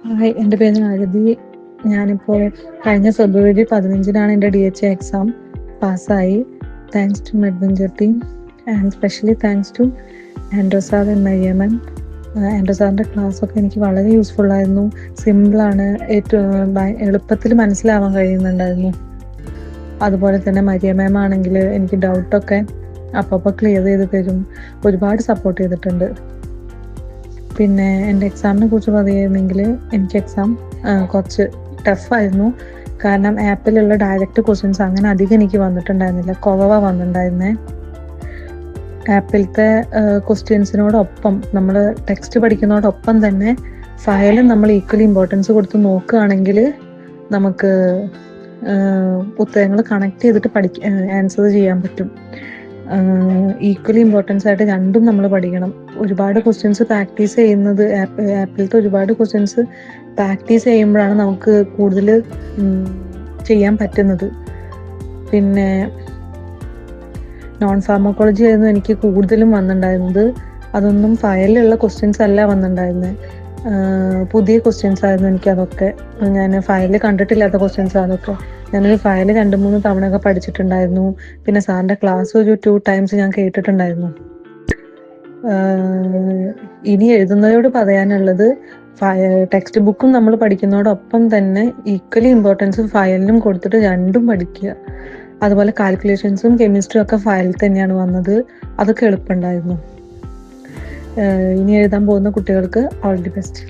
Hi, എൻ്റെ പേര് ആരതി. ഞാനിപ്പോൾ കഴിഞ്ഞ ഫെബ്രുവരി 15-നാണ് എൻ്റെ DHA എക്സാം പാസ്സായി. Thanks to adventure team and specially thanks to Andro sir and Mariamman. Andro സാറിൻ്റെ ക്ലാസ്സൊക്കെ എനിക്ക് വളരെ യൂസ്ഫുള്ളായിരുന്നു. സിമ്പിളാണ്, ഏറ്റവും എളുപ്പത്തിൽ മനസ്സിലാവാൻ കഴിയുന്നുണ്ടായിരുന്നു. അതുപോലെ തന്നെ മരിയ മാം ആണെങ്കിൽ എനിക്ക് ഡൗട്ടൊക്കെ അപ്പോൾ ക്ലിയർ ചെയ്ത് തരും, ഒരുപാട് സപ്പോർട്ട് ചെയ്തിട്ടുണ്ട്. പിന്നെ എൻ്റെ എക്സാമിനെ കുറിച്ച് പറയുകയാണെങ്കിൽ എനിക്ക് എക്സാം കുറച്ച് ടഫായിരുന്നു. കാരണം ആപ്പിലുള്ള ഡയറക്റ്റ് ക്വസ്റ്റ്യൻസ് അങ്ങനെ അധികം എനിക്ക് വന്നിട്ടുണ്ടായിരുന്നില്ല, കുറവാണ് വന്നിട്ടുണ്ടായിരുന്നേ. ആപ്പിലത്തെ ക്വസ്റ്റ്യൻസിനോടൊപ്പം നമ്മൾ ടെക്സ്റ്റ് പഠിക്കുന്നതോടൊപ്പം തന്നെ ഫയലും നമ്മൾ ഈക്വലി ഇമ്പോർട്ടൻസ് കൊടുത്ത് നോക്കുകയാണെങ്കിൽ നമുക്ക് ഉത്തരങ്ങൾ കണക്ട് ചെയ്തിട്ട് ആൻസർ ചെയ്യാൻ പറ്റും. ഈക്വലി ഇമ്പോർട്ടൻസ് ആയിട്ട് രണ്ടും നമ്മൾ പഠിക്കണം. ഒരുപാട് ക്വസ്റ്റ്യൻസ് പ്രാക്ടീസ് ചെയ്യുന്നത് ആപ്പിലത്തെ ഒരുപാട് ക്വസ്റ്റ്യൻസ് പ്രാക്ടീസ് ചെയ്യുമ്പോഴാണ് നമുക്ക് കൂടുതൽ ചെയ്യാൻ പറ്റുന്നത്. പിന്നെ നോൺ ഫാർമക്കോളജി ആയിരുന്നു എനിക്ക് കൂടുതലും വന്നിട്ടുണ്ടായിരുന്നത്. അതൊന്നും ഫയലിലുള്ള ക്വസ്റ്റ്യൻസ് അല്ല വന്നിട്ടുണ്ടായിരുന്നത്, പുതിയ ക്വസ്റ്റ്യൻസ് ആയിരുന്നു എനിക്കതൊക്കെ. ഞാൻ ഫയലിൽ കണ്ടിട്ടില്ലാത്ത ക്വസ്റ്റ്യൻസ് അതൊക്കെ. ഞാനൊരു ഫയൽ 2-3 തവണയൊക്കെ പഠിച്ചിട്ടുണ്ടായിരുന്നു. പിന്നെ സാറിൻ്റെ ക്ലാസ് ഒരു 2 times ഞാൻ കേട്ടിട്ടുണ്ടായിരുന്നു. ഇനി എഴുതുന്നവരോട് പറയാനുള്ളത്, ടെക്സ്റ്റ് ബുക്കും നമ്മൾ പഠിക്കുന്നതോടൊപ്പം തന്നെ ഈക്വലി ഇമ്പോർട്ടൻസ് ഫയലിനും കൊടുത്തിട്ട് രണ്ടും പഠിക്കുക. അതുപോലെ കാൽക്കുലേഷൻസും കെമിസ്ട്രിയും ഒക്കെ ഫയലിൽ തന്നെയാണ് വന്നത്, അതൊക്കെ എളുപ്പമുണ്ടായിരുന്നു. ഇനി എഴുതാൻ പോകുന്ന കുട്ടികൾക്ക് ഓൾ ദി ബെസ്റ്റ്.